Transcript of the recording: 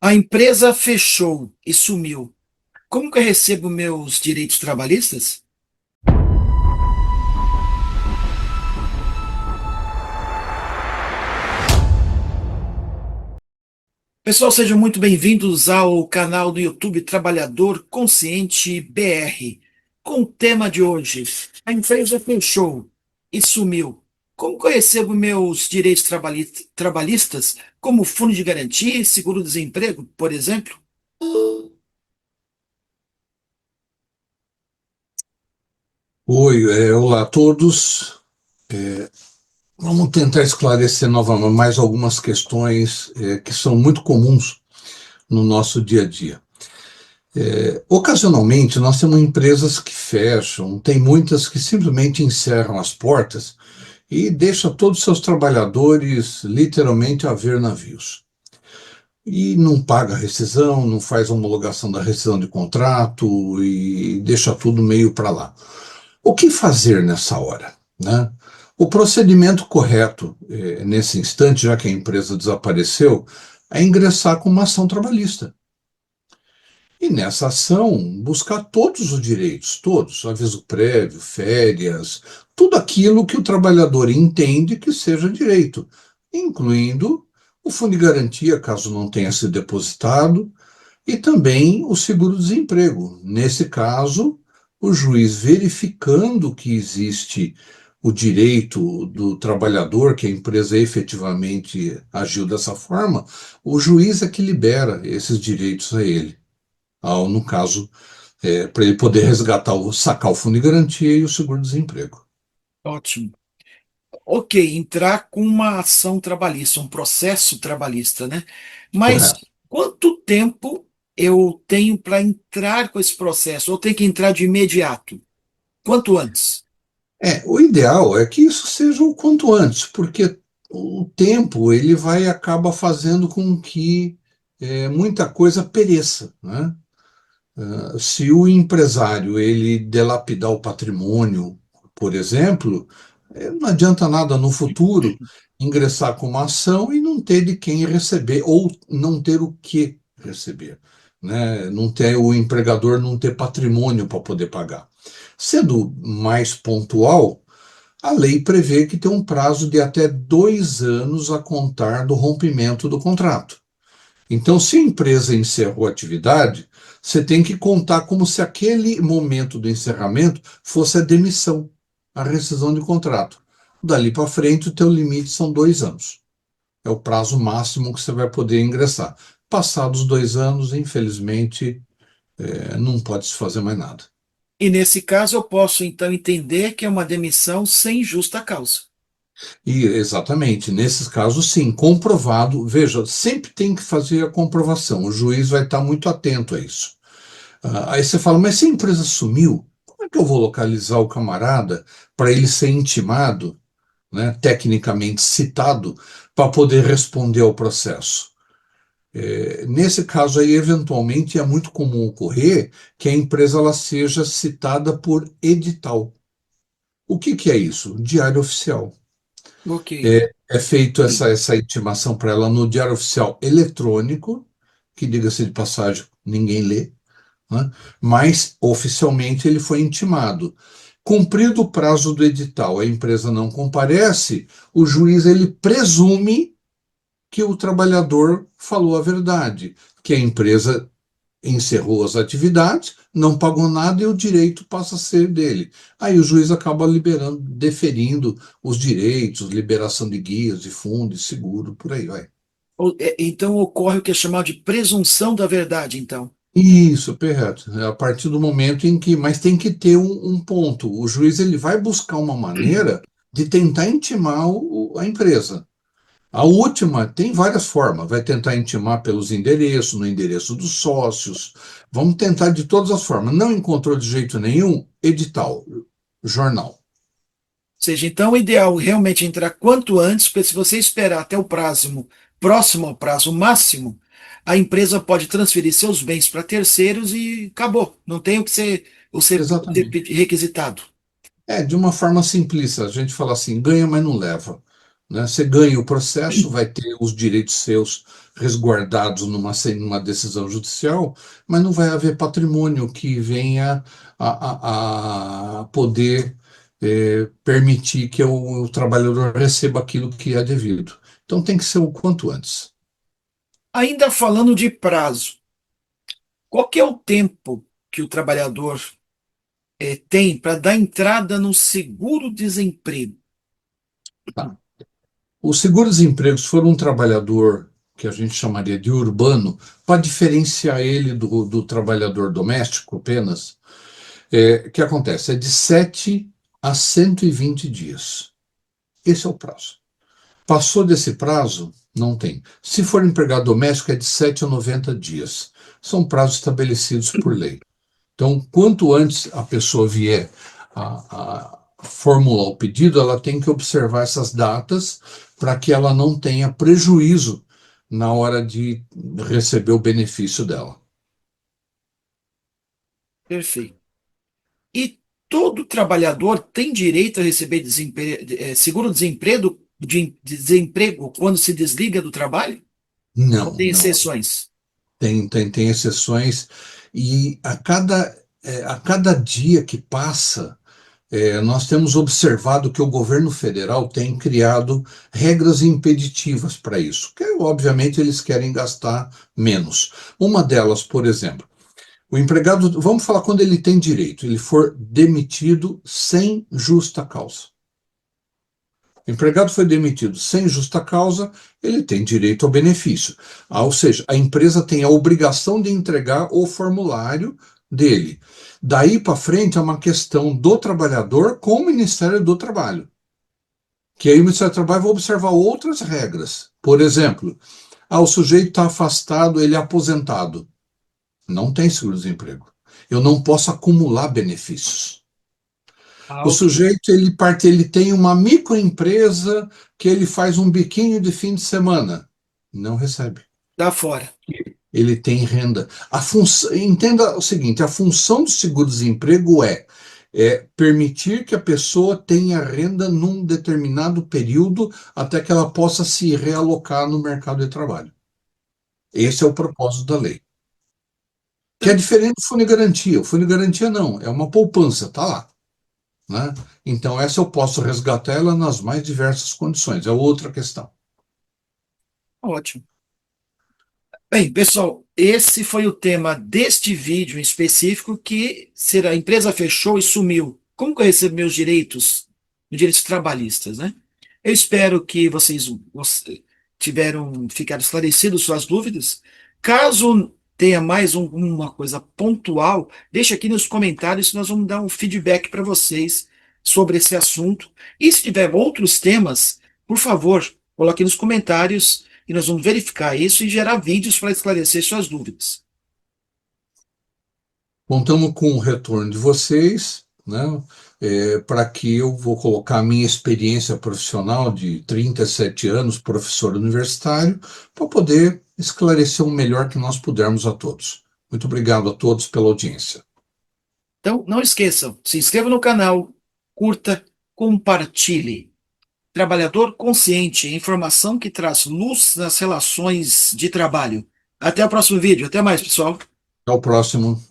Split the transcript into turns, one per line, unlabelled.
A empresa fechou e sumiu. Como que eu recebo meus direitos trabalhistas? Pessoal, sejam muito bem-vindos ao canal do YouTube Trabalhador Consciente BR. Com o tema de hoje, a empresa fechou e sumiu. Como que eu recebo meus direitos trabalhistas, como fundo de garantia e seguro-desemprego, por exemplo?
Oi, olá a todos. Vamos tentar esclarecer novamente mais algumas questões que são muito comuns no nosso dia a dia. Ocasionalmente, nós temos empresas que fecham, tem muitas que simplesmente encerram as portas e deixam todos os seus trabalhadores literalmente a ver navios. E não paga rescisão, não faz homologação da rescisão de contrato e deixa tudo meio para lá. O que fazer nessa hora, né? O procedimento correto, nesse instante, já que a empresa desapareceu, é ingressar com uma ação trabalhista. E nessa ação, buscar todos os direitos, todos, aviso prévio, férias, tudo aquilo que o trabalhador entende que seja direito, incluindo o fundo de garantia, caso não tenha sido depositado, e também o seguro-desemprego. Nesse caso, o juiz verificando que existe o direito do trabalhador, que a empresa efetivamente agiu dessa forma, o juiz é que libera esses direitos a ele. No caso, para ele poder resgatar, sacar o fundo de garantia e o seguro-desemprego.
Ótimo. Ok, entrar com uma ação trabalhista, um processo trabalhista, né? Mas
Correto.
quanto tempo eu tenho para entrar com esse processo? Ou tenho que entrar de imediato? Quanto antes?
O ideal é que isso seja o quanto antes, porque o tempo ele vai acaba fazendo com que muita coisa pereça, né? Se o empresário ele dilapidar o patrimônio, por exemplo, não adianta nada no futuro ingressar com uma ação e não ter de quem receber ou não ter o que receber, né? Não ter o empregador não ter patrimônio para poder pagar. Sendo mais pontual, a lei prevê que tem um prazo de até 2 anos a contar do rompimento do contrato. Então, se a empresa encerrou a atividade, você tem que contar como se aquele momento do encerramento fosse a demissão, a rescisão de contrato. Dali para frente, o teu limite são 2 anos. É o prazo máximo que você vai poder ingressar. Passados 2 anos, infelizmente, não pode se fazer mais nada.
E nesse caso eu posso então entender que é uma demissão sem justa causa.
E exatamente, nesses casos, sim, comprovado. Veja, sempre tem que fazer a comprovação. O juiz vai estar muito atento a isso. Aí você fala, mas se a empresa sumiu, como é que eu vou localizar o camarada para ele ser intimado, né, tecnicamente citado, para poder responder ao processo? Nesse caso aí, eventualmente, é muito comum ocorrer que a empresa ela seja citada por edital. O que que é isso? Diário oficial.
Ok.
É feito essa intimação para ela no Diário Oficial eletrônico, que, diga-se de passagem, ninguém lê, né? Mas oficialmente ele foi intimado. Cumprido o prazo do edital, a empresa não comparece, o juiz ele presume que o trabalhador falou a verdade, que a empresa encerrou as atividades, não pagou nada e o direito passa a ser dele. Aí o juiz acaba liberando, deferindo os direitos, liberação de guias, de fundo, de seguro, por aí vai.
Então ocorre o que é chamado de presunção da verdade, então.
Isso, correto. É a partir do momento em que, mas tem que ter um ponto. O juiz ele vai buscar uma maneira de tentar intimar a empresa. A última tem várias formas. Vai tentar intimar pelos endereços, no endereço dos sócios. Vamos tentar de todas as formas. Não encontrou de jeito nenhum, edital, jornal.
Ou seja, então o ideal é realmente entrar quanto antes, porque se você esperar até o prazo próximo ao prazo máximo, a empresa pode transferir seus bens para terceiros e acabou. Não tem o ser
Exatamente.
requisitado.
De uma forma simplista, a gente fala assim, ganha, mas não leva. né? Você ganha o processo, vai ter os direitos seus resguardados numa decisão judicial, mas não vai haver patrimônio que venha a poder permitir que o trabalhador receba aquilo que é devido. Então tem que ser o quanto antes.
Ainda falando de prazo, qual que é o tempo que o trabalhador tem para dar entrada no seguro-desemprego?
Tá? O seguro-desemprego, se for um trabalhador que a gente chamaria de urbano, para diferenciar ele do trabalhador doméstico apenas, o que acontece? É de 7 a 120 dias. Esse é o prazo. Passou desse prazo, não tem. Se for empregado doméstico, é de 7 a 90 dias. São prazos estabelecidos por lei. Então, quanto antes a pessoa vier a formular o pedido, ela tem que observar essas datas para que ela não tenha prejuízo na hora de receber o benefício dela.
Perfeito. E todo trabalhador tem direito a receber seguro-desemprego desemprego quando se desliga do trabalho? Ou
Não,
tem
não.
exceções?
Tem exceções e a cada dia que passa, nós temos observado que o governo federal tem criado regras impeditivas para isso, que obviamente eles querem gastar menos. Uma delas, por exemplo, o empregado, vamos falar quando ele tem direito, ele for demitido sem justa causa. O empregado foi demitido sem justa causa, ele tem direito ao benefício. Ou seja, a empresa tem a obrigação de entregar o formulário dele. Daí para frente é uma questão do trabalhador com o Ministério do Trabalho. Que aí o Ministério do Trabalho vai observar outras regras. Por exemplo, o sujeito está afastado, ele é aposentado. Não tem seguro-desemprego. Eu não posso acumular benefícios.
Ah,
O
ok.
sujeito ele tem uma microempresa que ele faz um biquinho de fim de semana, não recebe.
Dá fora.
Ele tem renda. Entenda o seguinte: a função do seguro-desemprego é permitir que a pessoa tenha renda num determinado período até que ela possa se realocar no mercado de trabalho. Esse é o propósito da lei. Que é diferente do fundo de garantia. O fundo de garantia não, é uma poupança, tá lá, né? Então, essa eu posso resgatar ela nas mais diversas condições, é outra questão.
Ótimo. Bem, pessoal, esse foi o tema deste vídeo em específico, que será a empresa fechou e sumiu. Como que eu recebo meus direitos trabalhistas, né? Eu espero que ficaram esclarecidas suas dúvidas. Caso tenha mais uma coisa pontual, deixe aqui nos comentários, nós vamos dar um feedback para vocês sobre esse assunto. E se tiver outros temas, por favor, coloque nos comentários e nós vamos verificar isso e gerar vídeos para esclarecer suas dúvidas.
Contamos com o retorno de vocês, né? Para que eu vou colocar a minha experiência profissional de 37 anos, professor universitário, para poder esclarecer o melhor que nós pudermos a todos. Muito obrigado a todos pela audiência.
Então, não esqueçam, se inscreva no canal, curta, compartilhe. Trabalhador consciente, informação que traz luz nas relações de trabalho. Até o próximo vídeo. Até mais, pessoal.
Até o próximo.